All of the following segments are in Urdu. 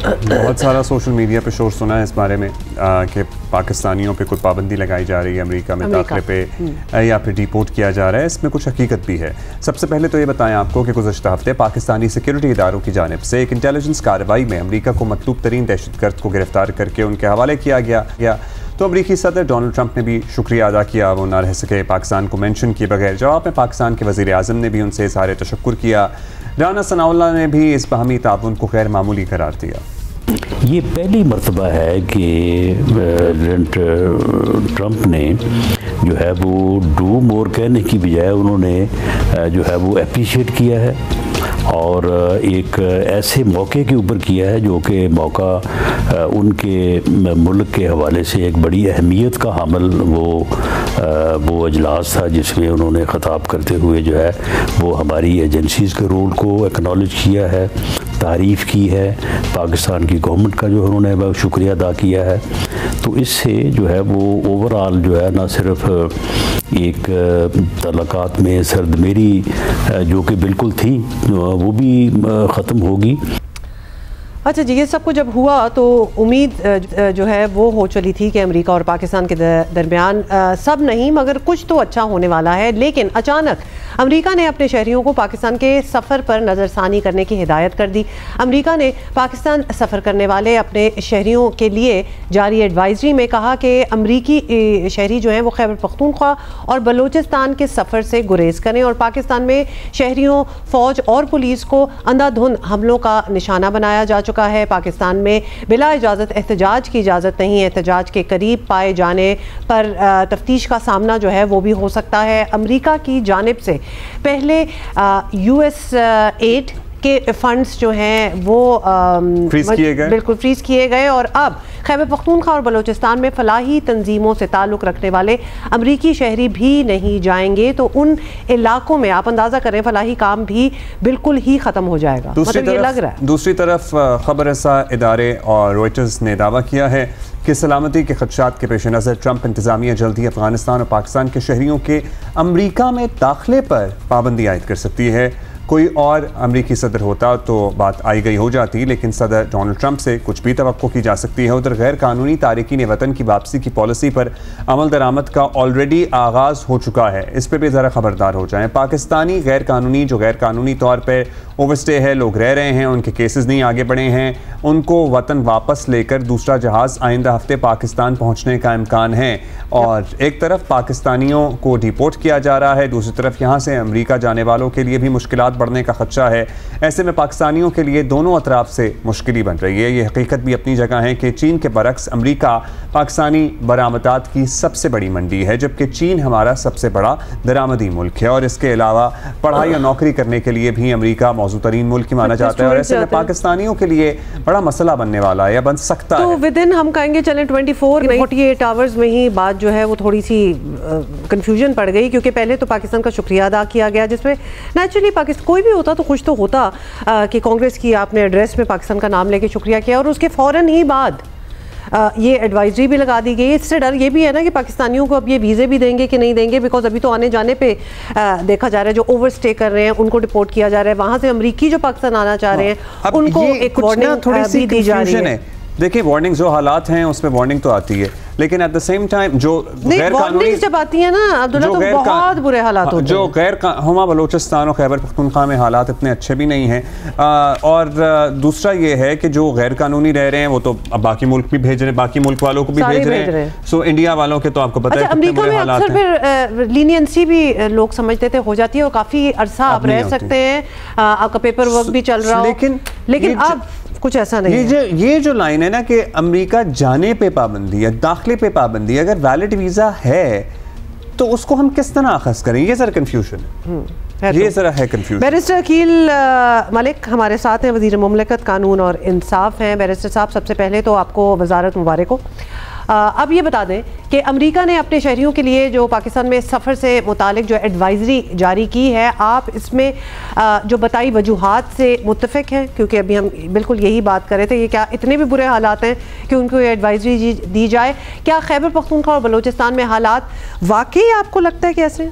بہت سارا سوشل میڈیا پہ شور سنا ہے اس بارے میں کہ پاکستانیوں پہ کوئی پابندی لگائی جا رہی ہے امریکہ میں داخلے پہ یا پھر ڈیپورٹ کیا جا رہا ہے. اس میں کچھ حقیقت بھی ہے. سب سے پہلے تو یہ بتائیں آپ کو کہ گزشتہ ہفتے پاکستانی سیکیورٹی اداروں کی جانب سے ایک انٹیلیجنس کارروائی میں امریکہ کو مطلوب ترین دہشت گرد کو گرفتار کر کے ان کے حوالے کیا گیا. تو امریکی صدر ڈونلڈ ٹرمپ نے بھی شکریہ ادا کیا. وہ نہ رہ سکے پاکستان کو مینشن کیے بغیر. جواب میں پاکستان کے وزیر اعظم نے بھی ان سے اظہار تشکر کیا. رانا ثناء اللہ نے بھی اس باہمی تعاون کو غیر معمولی قرار دیا. یہ پہلی مرتبہ ہے کہ پریزیڈنٹ ٹرمپ نے جو ہے وہ ڈو مور کہنے کی بجائے انہوں نے جو ہے وہ اپریشیٹ کیا ہے اور ایک ایسے موقع کے اوپر کیا ہے جو کہ موقع ان کے ملک کے حوالے سے ایک بڑی اہمیت کا حامل وہ اجلاس تھا جس میں انہوں نے خطاب کرتے ہوئے جو ہے وہ ہماری ایجنسیز کے رول کو ایکنالج کیا ہے, تعریف کی ہے, پاکستان کی گورنمنٹ کا جو انہوں نے شکریہ ادا کیا ہے. تو اس سے جو ہے وہ اوورآل جو ہے نہ صرف ایک تعلقات میں سردمیری جو کہ بالکل تھی وہ بھی ختم ہوگی. اچھا جی, یہ سب کچھ جب ہوا تو امید جو ہے وہ ہو چلی تھی کہ امریکہ اور پاکستان کے درمیان سب نہیں مگر کچھ تو اچھا ہونے والا ہے. لیکن اچانک امریکہ نے اپنے شہریوں کو پاکستان کے سفر پر نظر ثانی کرنے کی ہدایت کر دی. امریکہ نے پاکستان سفر کرنے والے اپنے شہریوں کے لیے جاری ایڈوائزری میں کہا کہ امریکی شہری جو ہیں وہ خیبر پختونخوا اور بلوچستان کے سفر سے گریز کریں اور پاکستان میں شہریوں, فوج اور پولیس کو اندھا دھند حملوں کا نشانہ بنایا جا چکا ہے. پاکستان میں بلا اجازت احتجاج کی اجازت نہیں ہے. احتجاج کے قریب پائے جانے پر تفتیش کا سامنا جو ہے وہ بھی ہو سکتا ہے. امریکہ کی جانب سے پہلے یو ایس ایڈ کے فنڈز جو ہیں وہ بالکل فریز کیے گئے اور اب خیبر پختونخوا اور بلوچستان میں فلاحی تنظیموں سے تعلق رکھنے والے امریکی شہری بھی نہیں جائیں گے. تو ان علاقوں میں آپ اندازہ کریں فلاحی کام بھی بالکل ہی ختم ہو جائے گا. مطلب یہ لگ رہا ہے. دوسری طرف خبر رساں ادارے اور روئٹرز نے دعویٰ کیا ہے کہ سلامتی کے خدشات کے پیش نظر ٹرمپ انتظامیہ جلدی افغانستان اور پاکستان کے شہریوں کے امریکہ میں داخلے پر پابندی عائد کر سکتی ہے. کوئی اور امریکی صدر ہوتا تو بات آئی گئی ہو جاتی, لیکن صدر ڈونلڈ ٹرمپ سے کچھ بھی توقع کی جا سکتی ہے. ادھر غیر قانونی تارکین وطن کی واپسی کی پالیسی پر عمل درآمد کا آلریڈی آغاز ہو چکا ہے. اس پہ بھی ذرا خبردار ہو جائیں. پاکستانی غیر قانونی طور پہ اوور سٹے ہے, لوگ رہ رہے ہیں, ان کے کیسز نہیں آگے بڑھے ہیں, ان کو وطن واپس لے کر دوسرا جہاز آئندہ ہفتے پاکستان پہنچنے کا امکان ہے. اور ایک طرف پاکستانیوں کو ڈیپورٹ کیا جا رہا ہے, دوسری طرف یہاں سے امریکہ جانے والوں کے لیے بھی مشکلات بڑھنے کا خدشہ ہے. ایسے میں پاکستانیوں کے لیے دونوں اطراف سے مشکل بن رہی ہے. یہ حقیقت بھی اپنی جگہ ہے کہ چین کے برعکس امریکہ پاکستانی برآمدات کی سب سے بڑی منڈی ہے, جبکہ چین ہمارا سب سے بڑا درآمدی ملک ہے. اور اس کے علاوہ پڑھائی اور نوکری کرنے کے لیے بھی امریکہ موزوں ترین ملک مانا جاتا ہے. اور ایسے میں پاکستانیوں کے لیے بڑا مسئلہ بننے والا ہے یا بن سکتا ہے. تو ودن ہم کہیں گے چلیں 48 آورز میں ہی بات جو ہے وہ تھوڑی سی کنفیوژن پڑ گئی, کیونکہ پہلے تو پاکستان کا شکریہ ادا کیا گیا جس میں نیچرلی کوئی بھی ہوتا تو خوش تو ہوتا کہ کانگریس کی آپ نے ایڈریس میں پاکستان کا نام لے کے شکریہ کیا, اور اس کے فوراً ہی بعد یہ ایڈوائزری بھی لگا دی گئی. اس سے ڈر یہ بھی ہے نا کہ پاکستانیوں کو اب یہ ویزے بھی دیں گے کہ نہیں دیں گے, بیکاز ابھی تو آنے جانے پہ دیکھا جا رہا ہے جو اوور سٹے کر رہے ہیں ان کو ڈپورٹ کیا جا رہا ہے. وہاں سے امریکی جو پاکستان آنا چاہ رہے ہیں ان کو ایک وارننگ بھی دی جا رہی ہے. دیکھیں وارننگ جو حالات ہیں اس میں وارننگ تو آتی ہے, لیکن ایٹ دا سیم ٹائم جو غیر قانونی جب آتی ہیں نا عبداللہ تو بہت برے حالات ہوتے ہیں. جو ہما بلوچستان اور خیبر پختونخوا میں حالات اتنے اچھے بھی نہیں ہیں. اور دوسرا یہ ہے کہ جو غیر قانونی رہ رہے ہیں وہ تو باقی ملک بھی بھیج رہے ہیں, باقی ملک والوں کو بھی بھیج رہے ہیں. سو انڈیا والوں کے تو آپ کو پتہ ہے کتنے برے حالات ہیں. امریکہ میں اکثر پھر لینینسی بھی لوگ سمجھتے تھے ہو جاتی ہے اور کافی عرصہ آپ رہ سکتے ہیں, آپ کا پیپر ورک بھی چل رہا ہو, لیکن اب کچھ ایسا نہیں ہے. یہ جو لائن ہے نا کہ امریکہ جانے پہ پابندی یا داخلے پہ پابندی, اگر ویلڈ ویزا ہے تو اس کو ہم کس طرح اخذ کریں, یہ ذرا کنفیوژن ہے. یہ ذرا ہے کنفیوژن. بیرسٹر عقیل ملک ہمارے ساتھ ہیں, وزیر مملکت قانون اور انصاف ہیں. بیرسٹر صاحب سب سے پہلے تو آپ کو وزارت مبارک ہو. اب یہ بتا دیں کہ امریکہ نے اپنے شہریوں کے لیے جو پاکستان میں سفر سے متعلق جو ایڈوائزری جاری کی ہے, آپ اس میں جو بتائی وجوہات سے متفق ہیں؟ کیونکہ ابھی ہم بالکل یہی بات کر رہے تھے, یہ کیا اتنے بھی برے حالات ہیں کہ ان کو یہ ایڈوائزری دی جائے؟ کیا خیبر پختونخوا اور بلوچستان میں حالات واقعی آپ کو لگتا ہے کہ ایسے ہیں؟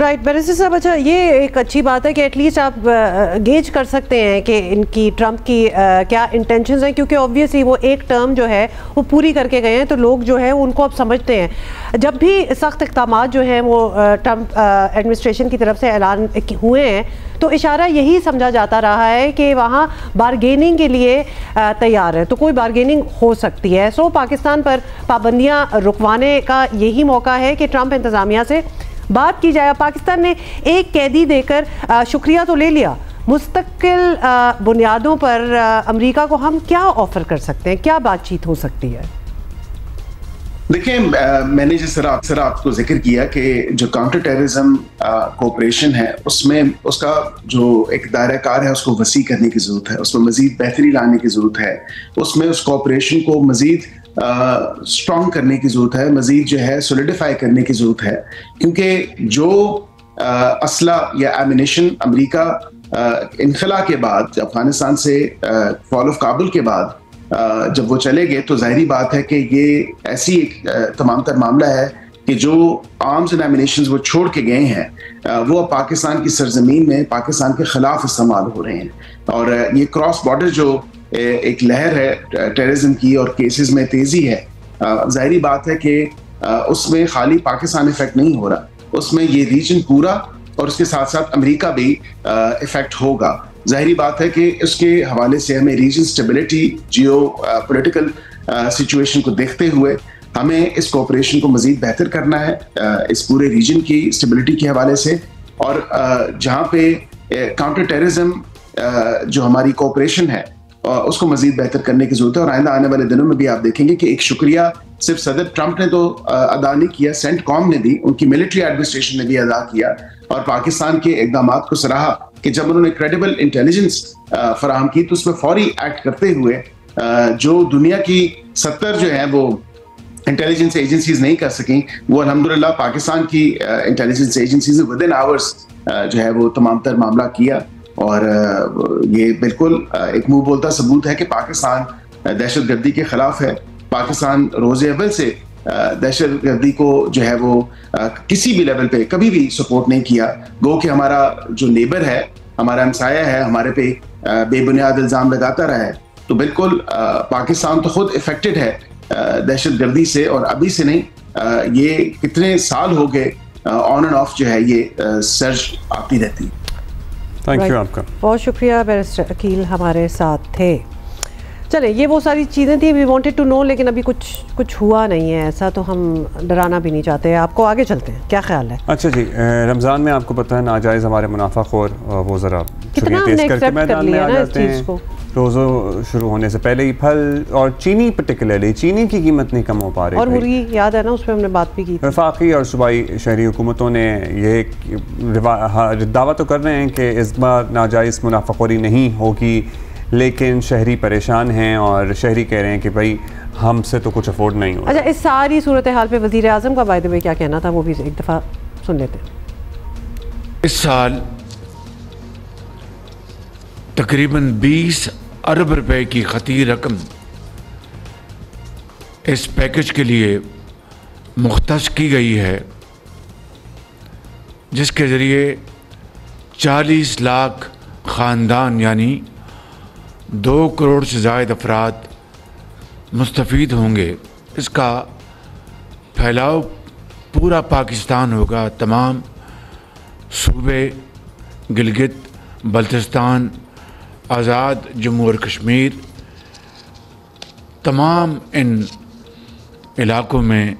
رائٹ بیرسٹر صاحب، اچھا یہ ایک اچھی بات ہے کہ ایٹ لیسٹ آپ گیج کر سکتے ہیں کہ ان کی ٹرمپ کی کیا انٹینشنز ہیں، کیونکہ اوبویسلی وہ ایک ٹرم جو ہے وہ پوری کر کے گئے ہیں، تو لوگ جو ہے ان کو اب سمجھتے ہیں. جب بھی سخت اقدامات جو ہیں وہ ٹرمپ ایڈمنسٹریشن کی طرف سے اعلان ہوئے ہیں تو اشارہ یہی سمجھا جاتا رہا ہے کہ وہاں بارگیننگ کے لیے تیار ہے، تو کوئی بارگیننگ ہو سکتی ہے. سو پاکستان پر پابندیاں رکوانے کا یہی موقع ہے کہ ٹرمپ انتظامیہ سے بات کی جائے. پاکستان نے ایک قیدی دے کر شکریہ تو لے لیا، مستقل بنیادوں پر امریکہ کو ہم کیا آفر کر سکتے ہیں، کیا بات چیت ہو سکتی ہے؟ دیکھیں، میں نے جس طرح آپ کو ذکر کیا کہ جو کاؤنٹر ٹیررزم کوپریشن ہے اس میں اس کا جو ایک دائرہ کار ہے اس کو وسیع کرنے کی ضرورت ہے، اس میں مزید بہتری لانے کی ضرورت ہے، اس میں اس کوپریشن کو مزید اسٹرانگ کرنے کی ضرورت ہے، مزید جو ہے سولیڈیفائی کرنے کی ضرورت ہے. کیونکہ جو اسلحہ یا ایمونیشن امریکہ انخلا کے بعد، افغانستان سے فال آف کابل کے بعد جب وہ چلے گئے، تو ظاہری بات ہے کہ یہ ایسی ایک تمام تر معاملہ ہے کہ جو آرمز اینڈ ایمونیشنز وہ چھوڑ کے گئے ہیں وہ پاکستان کی سرزمین میں پاکستان کے خلاف استعمال ہو رہے ہیں. اور یہ کراس بارڈر جو ایک لہر ہے ٹیررزم کی اور کیسز میں تیزی ہے، ظاہری بات ہے کہ اس میں خالی پاکستان افیکٹ نہیں ہو رہا، اس میں یہ ریجن پورا اور اس کے ساتھ ساتھ امریکہ بھی افیکٹ ہوگا. ظاہری بات ہے کہ اس کے حوالے سے ہمیں region stability, geopolitical situation کو دیکھتے ہوئے ہمیں اس کوپریشن کو مزید بہتر کرنا ہے اس پورے ریجن کی سٹیبلٹی کے حوالے سے. اور جہاں پہ کاؤنٹر ٹیررزم جو ہماری کوپریشن ہے اس کو مزید بہتر کرنے کی ضرورت ہے. اور آئندہ آنے والے دنوں میں بھی آپ دیکھیں گے کہ ایک شکریہ صرف صدر ٹرمپ نے تو ادا نہیں کیا، سینٹ کام نے بھی، ان کی ملٹری ایڈمنسٹریشن نے بھی ادا کیا اور پاکستان کے اقدامات کو سراہا کہ جب انہوں نے کریڈیبل انٹیلیجنس فراہم کی تو اس میں فوری ایکٹ کرتے ہوئے جو دنیا کی 70 جو ہیں وہ انٹیلیجنس ایجنسیز نہیں کر سکیں، وہ الحمدللہ پاکستان کی intelligence agencies with in hours جو ہے وہ تمام تر معاملہ کیا. اور یہ بالکل ایک منہ بولتا ثبوت ہے کہ پاکستان دہشت گردی کے خلاف ہے. پاکستان روز اول سے دہشت گردی کو جو ہے وہ کسی بھی لیول پہ کبھی بھی سپورٹ نہیں کیا. گو کہ ہمارا جو نیبر ہے، ہمارا ہمسایہ ہے، ہمارے پہ بے بنیاد الزام لگاتا رہا ہے. تو بالکل پاکستان تو خود افیکٹڈ ہے دہشت گردی سے، اور ابھی سے نہیں، یہ کتنے سال ہو گئے آن اینڈ آف جو ہے یہ سرج آتی رہتی. تھینک یو آپ کا بہت شکریہ. بیرسٹر عقیل ہمارے ساتھ تھے. چلیں، یہ وہ ساری چیزیں تھیں وی وانٹڈ ٹو نو، لیکن ابھی کچھ ہوا نہیں ہے ایسا، تو ہم ڈرانا بھی نہیں چاہتے. آپ کو آگے چلتے ہیں، کیا خیال ہے؟ اچھا جی، رمضان میں آپ کو پتہ ہے ناجائز ہمارے منافع خور وہ ذرا چھٹیاں تیز کر کے میدان میں آ جاتے ہیں. روزوں شروع ہونے سے پہلے ہی پھل اور چینی، پرٹیکولرلی چینی کی قیمت نہیں کم ہو پا رہی. اور مرغی یاد ہے نا، اس پہ ہم نے بات بھی کی. وفاقی اور صوبائی شہری حکومتوں نے یہ دعویٰ تو کر رہے ہیں کہ اس بار ناجائز منافع خوری نہیں ہوگی، لیکن شہری پریشان ہیں اور شہری کہہ رہے ہیں کہ بھائی ہم سے تو کچھ افورڈ نہیں ہوگا. اچھا، اس ساری صورتحال پہ وزیر اعظم کا بائی دی وے کیا کہنا تھا، وہ بھی ایک دفعہ سن لیتے ہیں. اس سال تقریباً 20 ارب روپے کی خطیر رقم اس پیکج کے لیے مختص کی گئی ہے، جس کے ذریعے 40 لاکھ خاندان یعنی 2 کروڑ سے زائد افراد مستفید ہوں گے. اس کا پھیلاؤ پورا پاکستان ہوگا. تمام صوبے، گلگت بلتستان، آزاد جموں اور کشمیر، تمام ان علاقوں میں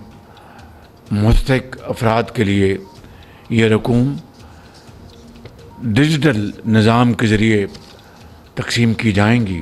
مستحق افراد کے لیے یہ رقوم ڈیجیٹل نظام کے ذریعے تقسیم کی جائیں گی.